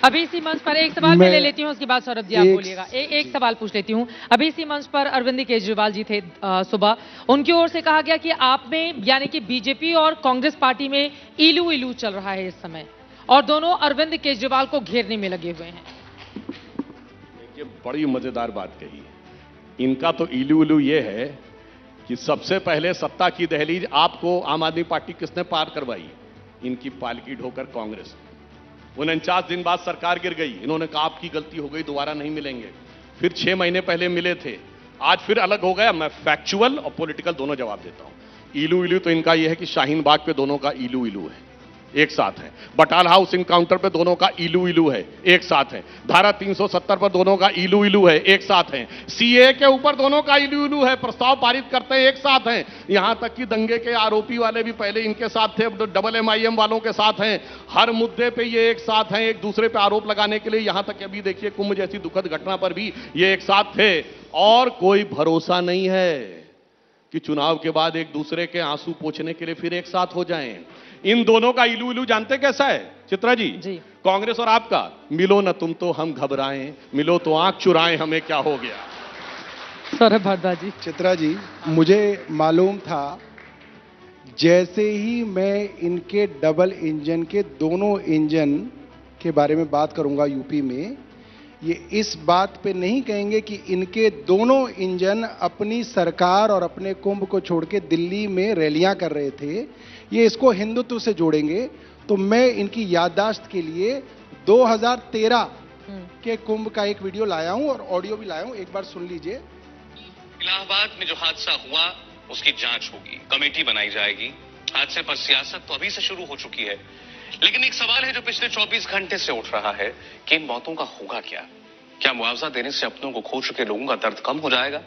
अभी इसी मंच पर एक सवाल मैं ले लेती हूँ, उसके बाद सौरभ जी आप बोलिएगा। एक सवाल पूछ लेती हूँ। अभी इसी मंच पर अरविंद केजरीवाल जी थे सुबह, उनकी ओर से कहा गया कि आप में यानी कि बीजेपी और कांग्रेस पार्टी में इलू इलू चल रहा है इस समय, और दोनों अरविंद केजरीवाल को घेरने में लगे हुए हैं। देखिए, बड़ी मजेदार बात कही है। इनका तो इलू इलू ये है कि सबसे पहले सत्ता की दहलीज आपको आम आदमी पार्टी किसने पार करवाई? इनकी पालकी ढोकर कांग्रेस। 49 दिन बाद सरकार गिर गई, इन्होंने कहा आपकी गलती हो गई, दोबारा नहीं मिलेंगे। फिर 6 महीने पहले मिले थे, आज फिर अलग हो गया। मैं फैक्चुअल और पॉलिटिकल दोनों जवाब देता हूं। इलू इलू तो इनका यह है कि शाहीन बाग पे दोनों का इलू इलू है, एक साथ है। बटाल हाउस इनकाउंटर पे दोनों का इलू इलू है, एक साथ है। धारा 370 पर दोनों का इलू इलू है, एक साथ है। सीए के ऊपर दोनों का इलू इलू है, प्रस्ताव पारित करते हैं, एक साथ हैं। यहां तक कि दंगे के आरोपी वाले भी पहले इनके साथ थे, अब डबल MIM वालों के साथ हैं। हर मुद्दे पे ये एक साथ हैं, एक दूसरे पे आरोप लगाने के लिए। यहां तक कि अभी देखिए कुंभ जैसी दुखद घटना पर भी ये एक साथ थे। और कोई भरोसा नहीं है कि चुनाव के बाद एक दूसरे के आंसू पोंछने के लिए फिर एक साथ हो जाएं। इन दोनों का इलू इलू जानते कैसा है चित्रा जी? कांग्रेस और आपका, मिलो न तुम तो हम घबराएं, मिलो तो आंख चुराएं, हमें क्या हो गया। सौरभ भारद्वाज जी। चित्रा जी, मुझे मालूम था जैसे ही मैं इनके डबल इंजन के दोनों इंजन के बारे में बात करूंगा यूपी में, ये इस बात पे नहीं कहेंगे कि इनके दोनों इंजन अपनी सरकार और अपने कुंभ को छोड़ के दिल्ली में रैलियां कर रहे थे, ये इसको हिंदुत्व से जोड़ेंगे। तो मैं इनकी याददाश्त के लिए 2013 के कुंभ का एक वीडियो लाया हूं और ऑडियो भी लाया हूं, एक बार सुन लीजिए। इलाहाबाद में जो हादसा हुआ उसकी जांच होगी, कमेटी बनाई जाएगी। हादसे पर सियासत तो अभी से शुरू हो चुकी है, लेकिन एक सवाल है जो पिछले 24 घंटे से उठ रहा है कि इन मौतों का होगा क्या? क्या मुआवजा देने से अपनों को खो चुके लोगों का दर्द कम हो जाएगा?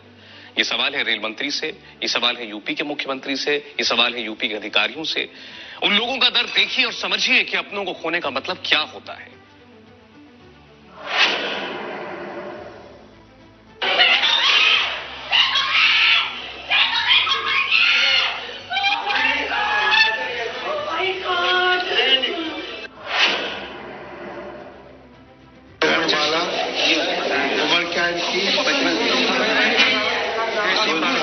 ये सवाल है रेल मंत्री से, ये सवाल है यूपी के मुख्यमंत्री से, ये सवाल है यूपी के अधिकारियों से। उन लोगों का दर्द देखिए और समझिए कि अपनों को खोने का मतलब क्या होता है।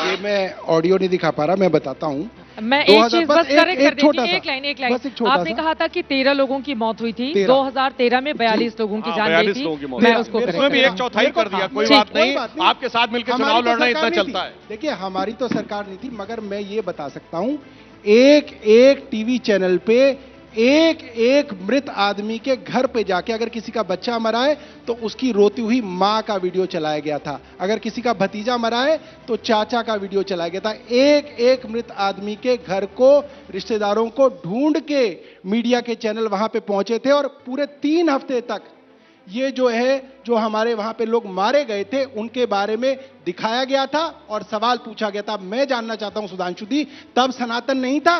ये मैं ऑडियो नहीं दिखा पा रहा, मैं बताता हूँ। मैं एक चीज बस करेक्ट कर देती हूँ, एक लाइन। आपने कहा था कि 13 लोगों की मौत हुई थी, 2013 में 42 लोगों की जान गई थी। मैं उसको उसमें भी 1/4 कर दिया, कोई बात नहीं। आपके साथ मिलकर चुनाव लड़ना इतना चलता है। देखिए, हमारी तो सरकार नहीं थी, मगर मैं ये बता सकता हूँ, एक एक टीवी चैनल पे एक एक मृत आदमी के घर पे जाके अगर किसी का बच्चा मरा है तो उसकी रोती हुई मां का वीडियो चलाया गया था, अगर किसी का भतीजा मरा है तो चाचा का वीडियो चलाया गया था। एक एक मृत आदमी के घर को, रिश्तेदारों को ढूंढ के मीडिया के चैनल वहां पे पहुंचे थे और पूरे 3 हफ्ते तक ये जो हमारे वहां पे लोग मारे गए थे उनके बारे में दिखाया गया था और सवाल पूछा गया था। मैं जानना चाहता हूं सुधांशु दी, तब सनातन नहीं था,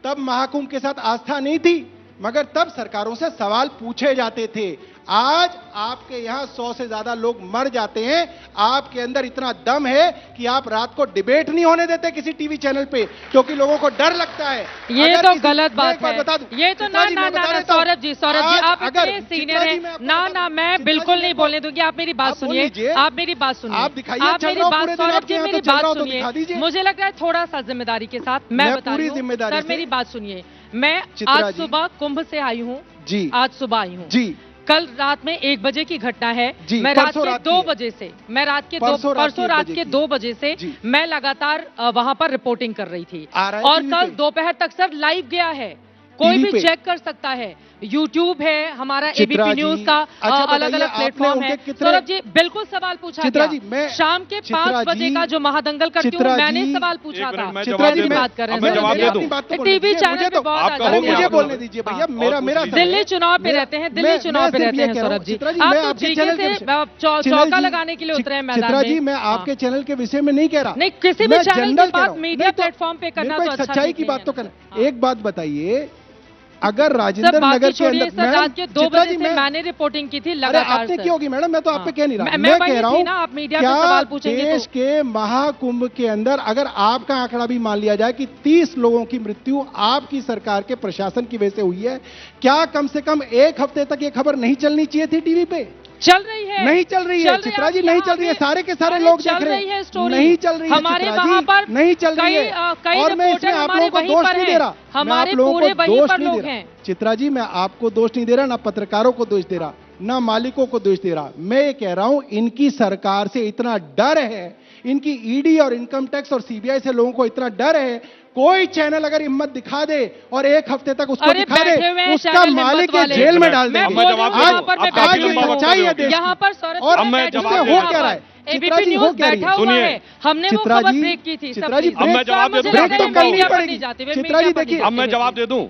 तब महाकुंभ के साथ आस्था नहीं थी, मगर तब सरकारों से सवाल पूछे जाते थे। आज आपके यहां 100 से ज्यादा लोग मर जाते हैं, आपके अंदर इतना दम है कि आप रात को डिबेट नहीं होने देते किसी टीवी चैनल पे, क्योंकि लोगों को डर लगता है। ये तो गलत बात है, ये तो ना सौरभ जी आप इतने सीनियर हैं, ना मैं बिल्कुल नहीं बोलने दूंगी। आप मेरी बात सुनिए, आप मेरी बात सुनिए, आप दिखाइए, आप मेरी बात, सौरभ जी मेरी बात सुनिए। मुझे लग रहा है थोड़ा सा जिम्मेदारी के साथ मैं बता रही हूँ, सर मेरी बात सुनिए। मैं आज सुबह कुंभ से आई हूँ जी, आज सुबह आई हूँ जी। कल रात में 1 बजे की घटना है, मैं रात के 2 बजे से, मैं परसों रात के 2 बजे से मैं लगातार वहां पर रिपोर्टिंग कर रही थी और कल दोपहर तक सर लाइव गया है, कोई भी चेक कर सकता है। यूट्यूब है हमारा, एबीपी न्यूज का अलग अलग प्लेटफॉर्म है। सौरभ जी बिल्कुल सवाल पूछा गया, शाम के 5 बजे का जो महादंगल करती हूँ मैंने सवाल पूछा था। बात कर रहे हैं टीवी चैनल पे, बहुत मुझे बोलने दीजिए भैया, मेरा दिल्ली चुनाव पे रहते हैं, दिल्ली चुनाव पे रहते हैं सौरभ जी। आप तो जीके से चौका लगाने के लिए उतरे हैं मैदान में। जी, मैं आपके चैनल के विषय में नहीं कह रहा, नहीं किसी भी चैनल की बात मीडिया प्लेटफॉर्म पे करना तो सच्चाई की बात तो करना। एक बात बताइए, अगर राजेंद्र नगर के अंदर सर, रात के 2 बजे से मैंने रिपोर्टिंग की थी लगातार। आपने की होगी मैडम, मैं तो आप पे कह नहीं रहा, मैं कह रहा हूँ आप मीडिया पे सवाल पूछेंगे देश के महाकुंभ के अंदर अगर आपका आंकड़ा भी मान लिया जाए कि 30 लोगों की मृत्यु आपकी सरकार के प्रशासन की वजह से हुई है, क्या कम से कम एक हफ्ते तक ये खबर नहीं चलनी चाहिए थी टीवी पे? चल रही है, नहीं चल रही है चित्रा जी, नहीं चल रही है, सारे के सारे लोग देख रहे हैं, नहीं चल रही है हमारे वहां पर, नहीं चल रही है। और मैं इसमें आप लोगों को दोष नहीं दे रहा, हमारे पूरे वहीं पर लोग हैं। चित्रा जी, मैं आपको दोष नहीं दे रहा, ना पत्रकारों को दोष दे रहा, ना मालिकों को दोष दे रहा, मैं ये कह रहा हूं इनकी सरकार से इतना डर है, इनकी ईडी और इनकम टैक्स और सीबीआई से लोगों को इतना डर है, कोई चैनल अगर हिम्मत दिखा दे और एक हफ्ते तक उसको दिखा दे, उसका मालिक जेल में डाल देंगे। आज ये सच्चाई है देश यहाँ पर, और हो क्या रहा है एबीपी न्यूज़ बैठा हुआ है, हमने वो खबर ब्रेक की थी। चित्रा जी, अब मैं जवाब दे दूं, ब्रेक तो करनी पड़ेगी। चित्रा जी देखिए, अब मैं जवाब दे दूं,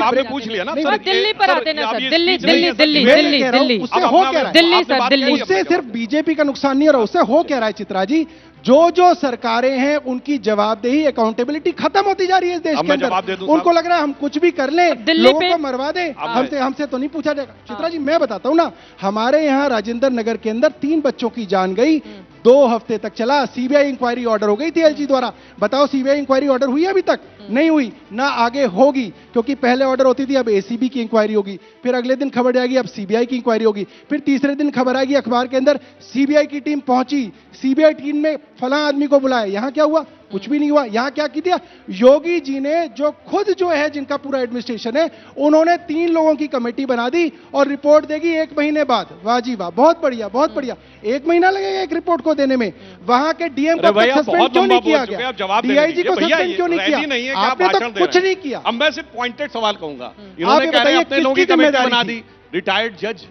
आपने पूछ लिया ना सर, दिल्ली पर आते ना सर, दिल्ली दिल्ली दिल्ली दिल्ली दिल्ली, उससे हो क्या रहा है? दिल्ली सर, दिल्ली, उससे सिर्फ बीजेपी का नुकसान नहीं हो रहा, उससे हो क्या रहा है चित्रा जी? जो सरकारें हैं उनकी जवाबदेही, अकाउंटेबिलिटी खत्म होती जा रही है इस देश के अंदर। उनको लग रहा है हम कुछ भी कर लें, लोगों को मरवा दें, हमसे तो नहीं पूछा जाएगा। चित्रा जी, मैं बताता हूं ना, हमारे यहाँ राजेंद्र नगर के अंदर 3 बच्चों की जान गई, 2 हफ्ते तक चला, सीबीआई इंक्वायरी ऑर्डर हो गई थी एलजी द्वारा। बताओ सीबीआई इंक्वायरी ऑर्डर हुई अभी तक? नहीं हुई, ना आगे होगी, क्योंकि पहले ऑर्डर होती थी, अब एसीबी की इंक्वायरी होगी, फिर अगले दिन खबर जाएगी अब सीबीआई की इंक्वायरी होगी, फिर तीसरे दिन खबर आएगी अखबार के अंदर सीबीआई की टीम पहुंची, सीबीआई टीम में फला आदमी को बुलाया। यहां क्या हुआ? कुछ भी नहीं हुआ। यहां क्या की दिया योगी जी ने, जो खुद जो है जिनका पूरा एडमिनिस्ट्रेशन है, उन्होंने 3 लोगों की कमेटी बना दी और रिपोर्ट देगी 1 महीने बाद। वाह जी वाह, बहुत बढ़िया, बहुत बढ़िया। 1 महीना लगेगा एक रिपोर्ट को देने में। वहां के डीएम को सस्पेंड क्यों नहीं किया गया? डीआईजी को सस्पेंड क्यों नहीं किया? आपने तो कुछ नहीं किया। अब मैं सिर्फ पॉइंटेड सवाल कहूंगा, इन्होंने कह रहे हैं अपने लोगों की कमेटी बना दी, रिटायर्ड जज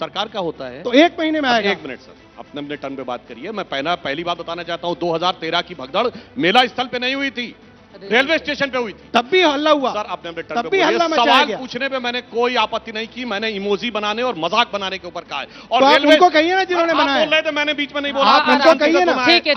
सरकार का होता है तो 1 महीने में आएगा। 1 मिनट सर, अपने टर्न पे बात करिए। मैं पहली बात बताना चाहता हूं, 2013 की भगदड़ मेला स्थल पे नहीं हुई थी, रेलवे स्टेशन पे हुई थी, तब भी हल्ला हुआ सर। आपने अपने तब भी हल्ला मचाया सवाल गया। पूछने पे मैंने कोई आपत्ति नहीं की, मैंने इमोजी बनाने और मजाक बनाने के ऊपर कहा है। और तो रेलवे उनको कहिए ना जिन्होंने बनाया, बोल रहे थे, मैंने बीच में नहीं बोला, आप उनको कहिए ना। ठीक है,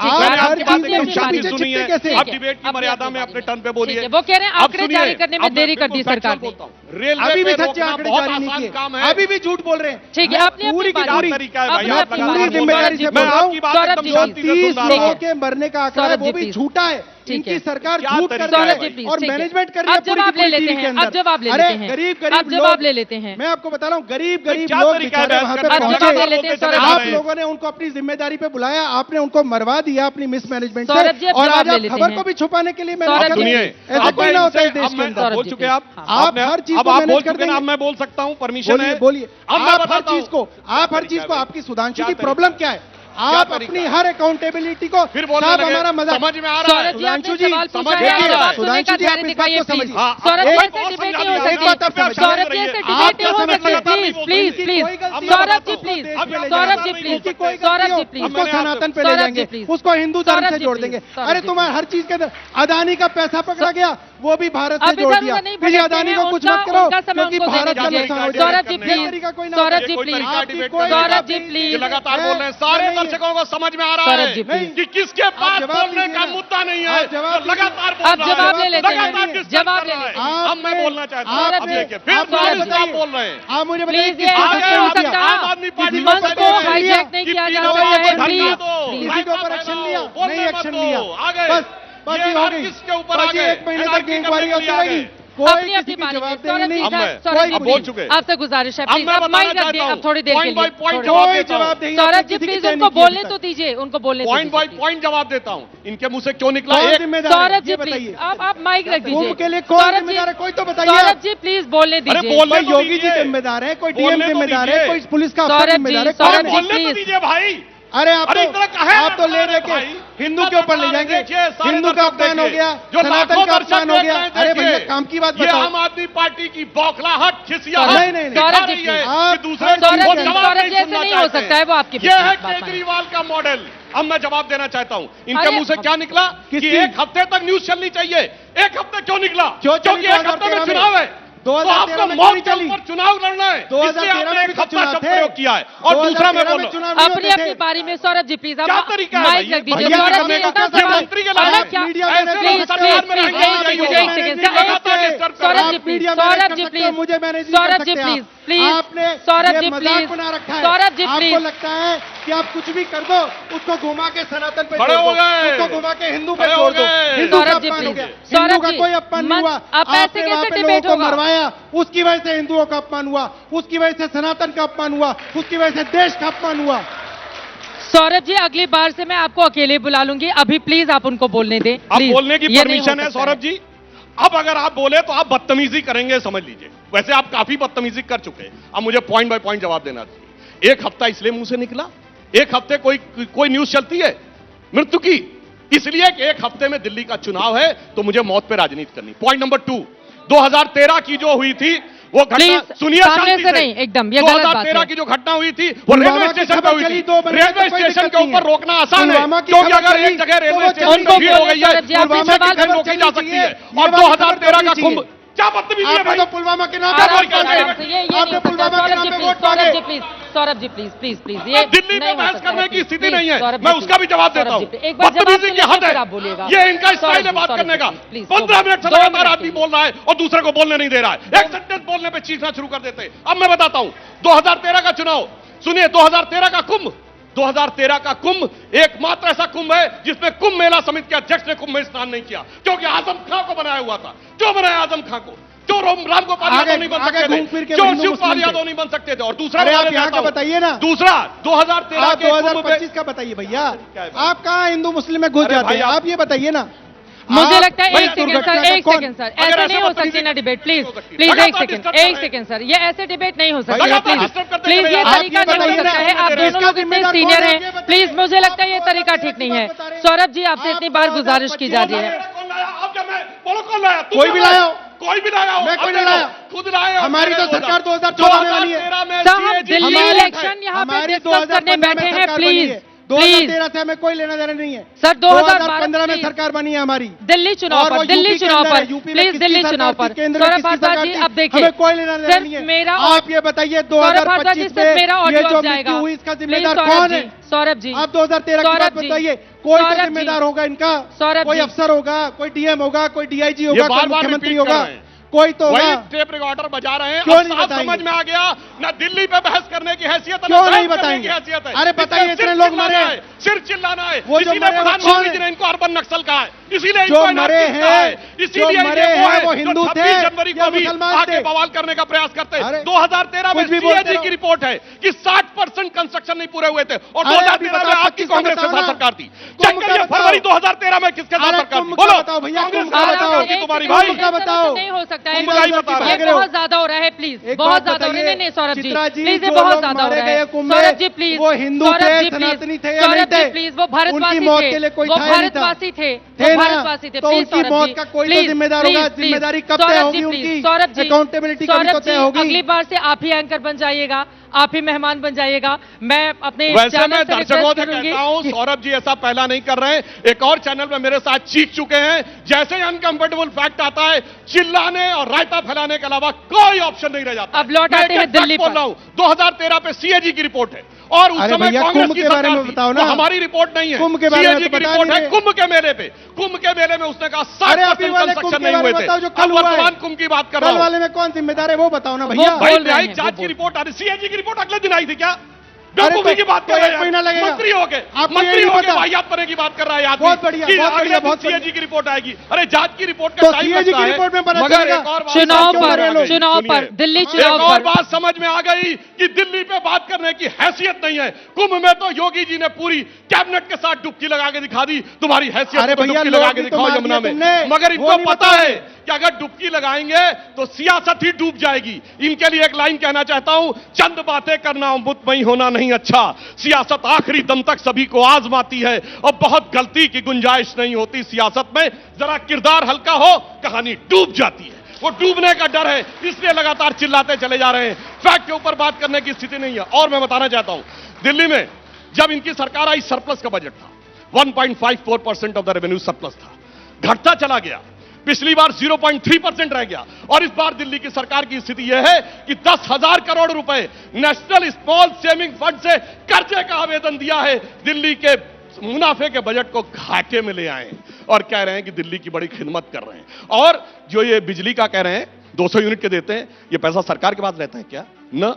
सुनी है, आप डिबेट की मर्यादा में अपने टर्न पे बोलिए। वो कह रहे हैं आंकड़े जारी करने में देरी कर दी सरकार ने। रेलवे अभी भी सच्चे आंकड़े जारी नहीं किए, अभी भी झूठ बोल रहे हैं। ठीक है, आपने पूरी की पूरी तरीका है भाई, आप पूरी जिम्मेदारी से बोल रहा हूं, 30 लोगों के मरने का आंकड़ा है, वो भी झूठा है। इनकी सरकार झूठ कर रही है और मैनेजमेंट कर रही है। अब जवाब ले लेते हैं, अब जवाब ले लेते हैं, गरीब जवाब ले लेते हैं। मैं आपको बता रहा हूँ, गरीब लोग बेचारे वहां पे पहुंचे, आप लोगों ने उनको अपनी जिम्मेदारी पे बुलाया, आपने उनको मरवा दिया अपनी मिसमैनेजमेंट से, और आज आप खबर को भी छुपाने के लिए ऐसा कोई ना होता है देश के अंदर। बोल चुके आप हर चीज को मैनेज कर देंगे। अब मैं बोल सकता हूं, परमिशन है, बोलिए। आप हर चीज को आपकी सुधांशु जी प्रॉब्लम क्या है? आप अपनी हर अकाउंटेबिलिटी को फिर बोलने लगे, हमारा मजाक समझ में आ रहा है। सुधांशु जी, सुधांशु जी आप इस बात को समझिए। सौरभ जी ऐसे डिबेट नहीं हो सकती, सौरभ जी ऐसे डिबेट नहीं हो सकती, please please Saurabh ji please, Saurabh ji please, Saurabh ji please, उसको सनातन पे ले जाएंगे, उसको हिंदू धर्म से जोड़ देंगे। अरे तुम्हारे हर चीज के अंदर अदानी का पैसा पकड़ा गया, वो भी भारत से जोड़ दिया। फिर अदानी को कुछ मत करो क्योंकि भारत का नुकसान हो जाएगा। Saurabh ji please, Saurabh ji please, Saurabh ji please, लगातार बोल रहे हैं, सारे दर्शकों को समझ में आ रहा है कि किसके पास बोलने का मुद्दा नहीं है, लगातार बोल रहा है। अब जवाब ले लेते हैं, जवाब ले लेते हैं। अब मैं बोलना चाहता हूं, अब देखिए फिर आप बोल रहे हैं। आप मुझे प्लीज, ये नहीं हो सकता, आम आदमी पार्टी मंच को हाईजैक नहीं किया जा सकता है, प्लीज। किसी के ऊपर एक्शन लिया नहीं, एक्शन लिया, बस ये हो गई। किसके ऊपर आ गए? 1 महीने तक इंक्वायरी होती रहेगी, कोई किसी की जवाबदेही नहीं। बोल चुके, आपसे गुजारिश है प्लीज अब माइक रख दिए, अब थोड़ी देर के लिए कोई जवाबदेही। सौरभ जी प्लीज उनको बोलने तो दीजिए, उनको बोलने पॉइंट बाय पॉइंट जवाब देता हूं, इनके मुंह से क्यों निकला? सौरभ जी प्लीज आप माइक रख दीजिए। के लिए कौन जिम्मेदार है, कोई तो बताइए। सौरभ जी प्लीज बोलने दीजिए। कोई योगी जी जिम्मेदार है, कोई डीएम जिम्मेदार है, कोई पुलिस का अफसर जिम्मेदार है, कौन है? बोलने तो दीजिए भाई। अरे आप तो ले लेके हिंदू के ऊपर ले जाएंगे, हिंदू का अपमान हो गया, सनातन का अपमान हो गया। अरे भैया काम की बात बताओ। आम आदमी पार्टी की बौखलाहट खिसिया नहीं, सौरभ जी ऐसे नहीं हो सकता है, वो आपकी ये है केजरीवाल का मॉडल। अब मैं जवाब देना चाहता हूं, इनके मुंह से क्या निकला कि 1 हफ्ते तक न्यूज चलनी चाहिए। 1 हफ्ते क्यों निकला? क्योंकि 1 हफ्ते में चुनाव है, तो आपको मौत के ऊपर चुनाव लड़ना है, इसलिए आपने 1 हफ्ता शब्द प्रयोग किया है। और दूसरा मैं बोल रहा हूं अपनी अपनी बारी में सौरभ जी प्लीज क्या तरीका है माइक रख दीजिए। सौरभ जी मंत्री के Saurabh ji please Saurabh ji please Saurabh ji please please Saurabh ji please Saurabh ji please. आपको लगता है कि आप कुछ भी कर दो उसको घुमा के सनातन पे खड़े हो गए, उसको घुमा के हिंदू पे छोड़ दो। सौरभ जी प्लीज सौरभ जी कोई अपमान नहीं हुआ। आप ऐसे कैसे डिबेट होगा? मरवाया उसकी वजह से हिंदुओं का अपमान हुआ, उसकी वजह से सनातन का अपमान हुआ, उसकी वजह से देश का अपमान हुआ। सौरभ जी अगली बार से मैं आपको अकेले बुला लूंगी, अभी प्लीज आप उनको बोलने दें। अब बोलने की परमिशन है सौरभ जी। अब अगर आप बोले तो आप बदतमीजी करेंगे, समझ लीजिए। वैसे आप काफी बदतमीजी कर चुके हैं, अब मुझे पॉइंट बाय पॉइंट जवाब देना चाहिए। एक हफ्ता इसलिए मुंह से निकला, एक हफ्ते कोई न्यूज चलती है मृत्यु की, इसलिए कि एक हफ्ते में दिल्ली का चुनाव है तो मुझे मौत पे राजनीति करनी। पॉइंट नंबर 2, 2013 की जो हुई थी वो घटना, सुनिए शांति से, नहीं एकदम ये 2013 की जो घटना हुई थी वो रेलवे स्टेशन पे हुई थी। रेलवे स्टेशन के ऊपर रोकना आसान है, क्योंकि अगर एक जगह रेलवे स्टेशन पे भीड़ हो गई है दूसरी जगह रोकी जा सकती है। और 2013 का कुंभ क्या बदतमीजी है भाई? तो पुलवामा के नाम Saurabh ji please please please ये दिल्ली में बहस करने की स्थिति नहीं है, मैं उसका भी जवाब देता हूं। बदतमीजी की हद है, ये इनका स्टाइल है बात करने का। 15 मिनट से लगातार आदमी बोल रहा है और दूसरे को बोलने नहीं दे रहा है, एक सेंटेंस बोलने पे चीखना शुरू कर देते हैं। अब मैं बताता हूं 2013 का चुनाव सुनिए। 2013 का कुंभ, 2013 का कुंभ एकमात्र ऐसा कुंभ है जिसमें कुंभ मेला समिति के अध्यक्ष ने कुंभ में स्नान नहीं किया, क्योंकि आजम खां को बनाया हुआ था। क्यों बनाया आजम खां को? क्यों राम गोपाल यादव नहीं बन सकते थे? क्यों शिवपाल यादव नहीं बन सकते थे? और दूसरा आप यहाँ का बताइए ना, दूसरा 2013 के 2025 का बताइए भैया। आप कहाँ हिंदू मुस्लिम में घुस जाते हैं, आप ये बताइए ना। मुझे लगता है एक सेकंड सर, एक सेकंड सर, ऐसे नहीं हो सकती ना डिबेट। प्लीज प्लीज एक सेकंड सर, ये ऐसे डिबेट नहीं हो सकती। प्लीज ये तरीका नहीं हो सकता है। आप दोनों लोग इतने सीनियर हैं, प्लीज मुझे लगता है ये तरीका ठीक नहीं है। सौरभ जी आपसे इतनी बार गुजारिश की जा रही है। कोई भी लाया, कोई भी लाया, मैं कोई नहीं लाया, खुद लाए। हमारी तो सरकार 2014 में बनी है। हम दिल्ली इलेक्शन यहाँ पे डिस्कस करने बैठे हैं, प्लीज 2013 से हमें कोई लेना देना नहीं है सर। 2015 में सरकार बनी है हमारी, दिल्ली चुनाव पर, दिल्ली चुनाव पर प्लीज, दिल्ली चुनाव पर। सौरभ भारद्वाज जी अब देखिए, हमें कोई लेना देना नहीं है। मेरा आप ये बताइए 2025 में मेरा ये जो जाएगा, मृत्यु हुई इसका जिम्मेदार कौन है? सौरभ जी आप 2013 की बात बताइए। कोई तो जिम्मेदार होगा इनका, कोई अफसर होगा, कोई डीएम होगा, कोई डीआईजी होगा, कोई मुख्यमंत्री होगा, कोई तो वही टेप रिकॉर्डर बजा रहे हैं। क्यों अब नहीं साफ बताएंगे? समझ में आ गया ना दिल्ली पे बहस करने की हैसियत है, क्यों ना नहीं बहस करने बताएंगे? की हैसियत है। अरे बताइए, इतने लोग मरे हैं, सिर्फ चिल्लाना है। वो जो इसीलिए मरे वो प्रधानमंत्री कौन जी है? ने इनको अर्बन नक्सल कहा है, इसीलिए जो इनको मरे anarchist कहा है, हैं, इसीलिए जो मरे हैं वो हिंदू थे 26 जनवरी या को भी मुसलमान आगे थे? बवाल करने का प्रयास करते हैं। अरे 2013 में कुछ भी बोलते सीएजी रहो। की रिपोर्ट है कि 60% कंस्ट्रक्शन नहीं पूरे हुए थे और अरे अभी 2013 में बताओ, आपकी 25 का कांग्रेस के बताओ साथ ना। सरकार थी। कुंभ चेक का करिए बताओ। फरवरी 2013 में किसके साथ अरे सरकार थी? कुंभ का बोलो बताओ भैया, कांग्रेस कुंभ का का बताओ। की तुम्हारी कुंभ भाई का बताओ। नहीं हो सकता है, कुंभ का ही बता रहे ये हैं। बहुत ज्यादा हो रहा है। प्लीज एक बहुत बात ज्यादा हो रहा है। बताइए, नहीं सौरभ जी चित्रा जी, प्लीज, ये जो बहुत लोग ज्यादा हो मारे रहा गए है। कुंभ में, सौरभ जी प्लीज, वो हिंदू सौरभ थे, जी सनातनी प्लीज, थे या नहीं सौरभ जी थे? प्लीज, वो भारतवासी उनकी मौत थे, के लिए कोई वो था या नहीं था? भारतवासी थे, थे वो ना? भारतवासी थे। तो प्लीज उनकी सौरभ मौत जी, का कोई तो प्लीज, जिम्मेदार प्लीज, होगा, प्लीज। जिम्मेदारी कब तय सौरभ होगी जी, उनकी? प्लीज, सौरभ जी, अकाउंटेबिलिटी कभी तो सौरभ तय जी, होगी। अगली बार से आप ही एंकर बन जाइएगा, आप ही मेहमान बन जाइएगा। मैं अपने वैसे मैं चैनल से दर्शकों रिक्वेस्ट से करूंगी कहता हूं सौरभ जी ऐसा पहला नहीं कर रहे हैं। एक और चैनल पे मेरे साथ चीख चुके हैं, जैसे ही अनकंफर्टेबल फैक्ट आता है चिल्लाने और रायता फैलाने के अलावा कोई ऑप्शन नहीं रह जाता। अब लौट आते हैं दिल्ली बोल रहा हूं 2013 पे सीएजी की रिपोर्ट है और उस अरे समय भैया, कांग्रेस कुंभ की के बारे सरकार में थी। बताओ ना। वो हमारी रिपोर्ट नहीं है, कुंभ के बारे में सीएजी तो की बता रिपोर्ट नहीं है। रहे। कुंभ के मेले पे, कुंभ के मेले में उसने कहा अरे अभी 60% वाले कुंभ कंस्ट्रक्शन के नहीं बारे हुए में थे। बताओ जो अब कल हुआ है। वर्तमान कुंभ की बात कर कल रहा हूं। वाले में कौन जिम्मेदार है वो बताओ ना भैया। भाई बोल रहे न्यायिक हैं, जांच वो की रिपोर्ट आ रही, सीएजी की रिपोर्ट अगले दिन आई थी क्या? अरे बेवकूफी की बात कर रहे एक महीना हैं, लगेगा। मंत्री हो गए, आपको मंत्री ये हो नहीं गए पता। वाहियात करने की बात कर रहा है आदमी। बहुत बढ़िया, कि बहुत अगले बढ़िया, दिन बहुत बढ़िया। सीएजी की रिपोर्ट आएगी। अरे जांच की रिपोर्ट का तो टाइम सीएजी लगता की है। रिपोर्ट में पता मगर चलेगा। एक और बात चुनाव समझ में आ गई। चुनाव पर, सुनिए। दिल्ली एक चुनाव और पर बात समझ में आ गई कि दिल्ली पे बात करने की हैसियत नहीं है। कुंभ में तो योगी जी ने पूरी कैबिनेट के साथ डुबकी लगा के दिखा दी, तुम्हारी हैसियत अरे को भैया, डुबकी लगा लोग के भी तो दिखाओ मार यमुना दिया में। तुमने। मगर वो इनको नहीं पता बताते। है कि अगर डुबकी लगाएंगे तो सियासत ही डूब जाएगी। इनके लिए एक लाइन कहना चाहता हूं, चंद बातें करना मुतमईन होना नहीं अच्छा, सियासत आखिरी दम तक सभी को आजमाती है और बहुत गलती की गुंजाइश नहीं होती सियासत में। जरा किरदार हल्का हो कहानी डूब जाती है, वो डूबने का डर है, इसलिए लगातार चिल्लाते चले जा रहे हैं। फैक्ट के ऊपर बात करने की स्थिति नहीं है। और मैं बताना चाहता हूं, दिल्ली में जब इनकी सरकार आई सरप्लस का बजट था, 1.54% ऑफ द रेवेन्यू सरप्लस था, घटता चला गया। पिछली बार 0.3% रह गया। और इस बार दिल्ली की सरकार की स्थिति यह है कि 10,000 करोड़ रुपए नेशनल स्मॉल सेविंग फंड से कर्जे का आवेदन दिया है। दिल्ली के मुनाफे के बजट को घाटे में ले आए और कह रहे हैं कि दिल्ली की बड़ी खिदमत कर रहे हैं। और जो ये बिजली का कह रहे हैं 200 यूनिट के देते हैं, ये पैसा सरकार के पास रहता है क्या? ना,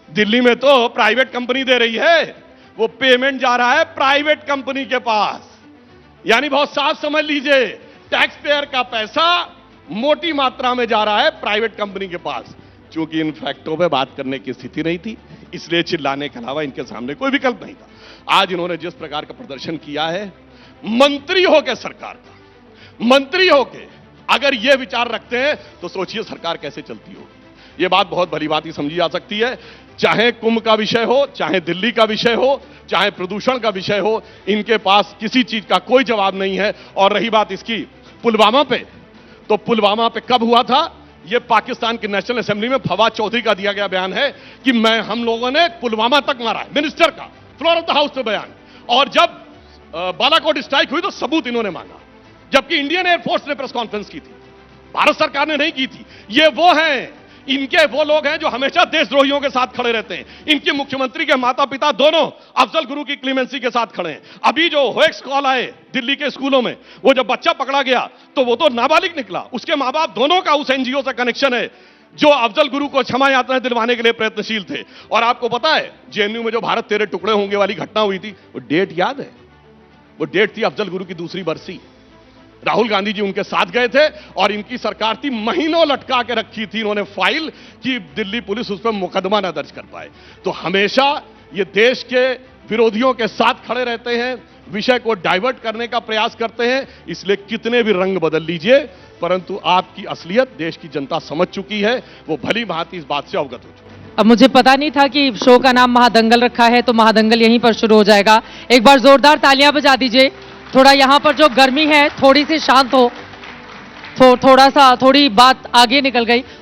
दिल्ली में तो प्राइवेट कंपनी दे रही है, वो पेमेंट जा रहा है प्राइवेट कंपनी के पास। यानी बहुत साफ समझ लीजिए, टैक्स पेयर का पैसा मोटी मात्रा में जा रहा है प्राइवेट कंपनी के पास। क्योंकि इन फैक्टों पे बात करने की स्थिति नहीं थी, इसलिए चिल्लाने के अलावा इनके सामने कोई विकल्प नहीं था। आज इन्होंने जिस प्रकार का प्रदर्शन किया है, मंत्री होकर सरकार का मंत्री होकर अगर यह विचार रखते हैं तो सोचिए सरकार कैसे चलती होगी। यह बात बहुत भली भांति समझी जा सकती है। चाहे कुंभ का विषय हो, चाहे दिल्ली का विषय हो, चाहे प्रदूषण का विषय हो, इनके पास किसी चीज का कोई जवाब नहीं है। और रही बात इसकी पुलवामा पे, तो पुलवामा पे कब हुआ था? यह पाकिस्तान की नेशनल असेंबली में फवाद चौधरी का दिया गया बयान है कि हम लोगों ने पुलवामा तक मारा है, मिनिस्टर का फ्लोर ऑफ द हाउस पे बयान। और जब बालाकोट स्ट्राइक हुई तो सबूत इन्होंने मांगा, जबकि इंडियन एयरफोर्स ने प्रेस कॉन्फ्रेंस की थी, भारत सरकार ने नहीं की थी। ये वो हैं, इनके वो लोग हैं जो हमेशा देशद्रोहियों के साथ खड़े रहते हैं। इनके मुख्यमंत्री के माता पिता दोनों अफजल गुरु की क्लीमेंसी के साथ खड़े हैं। अभी जो होएक्स कॉल आए दिल्ली के स्कूलों में, वो जब बच्चा पकड़ा गया तो वो तो नाबालिग निकला, उसके मां बाप दोनों का उस एनजीओ से कनेक्शन है जो अफजल गुरु को क्षमा यात्रा दिलवाने के लिए प्रयत्नशील थे। और आपको पता है जेएनयू में जो भारत तेरे टुकड़े होंगे वाली घटना हुई थी, वो डेट याद है? वो डेट थी अफजल गुरु की दूसरी बरसी। राहुल गांधी जी उनके साथ गए थे और इनकी सरकार थी महीनों लटका के रखी थी इन्होंने फाइल कि दिल्ली पुलिस उस पर मुकदमा ना दर्ज कर पाए। तो हमेशा ये देश के विरोधियों के साथ खड़े रहते हैं, विषय को डाइवर्ट करने का प्रयास करते हैं। इसलिए कितने भी रंग बदल लीजिए, परंतु आपकी असलियत देश की जनता समझ चुकी है, वो भली भांति इस बात से अवगत हो चुकी है। अब मुझे पता नहीं था कि शो का नाम महादंगल रखा है, तो महादंगल यहीं पर शुरू हो जाएगा। एक बार जोरदार तालियां बजा दीजिए। थोड़ा यहाँ पर जो गर्मी है थोड़ी सी शांत हो, थोड़ी बात आगे निकल गई।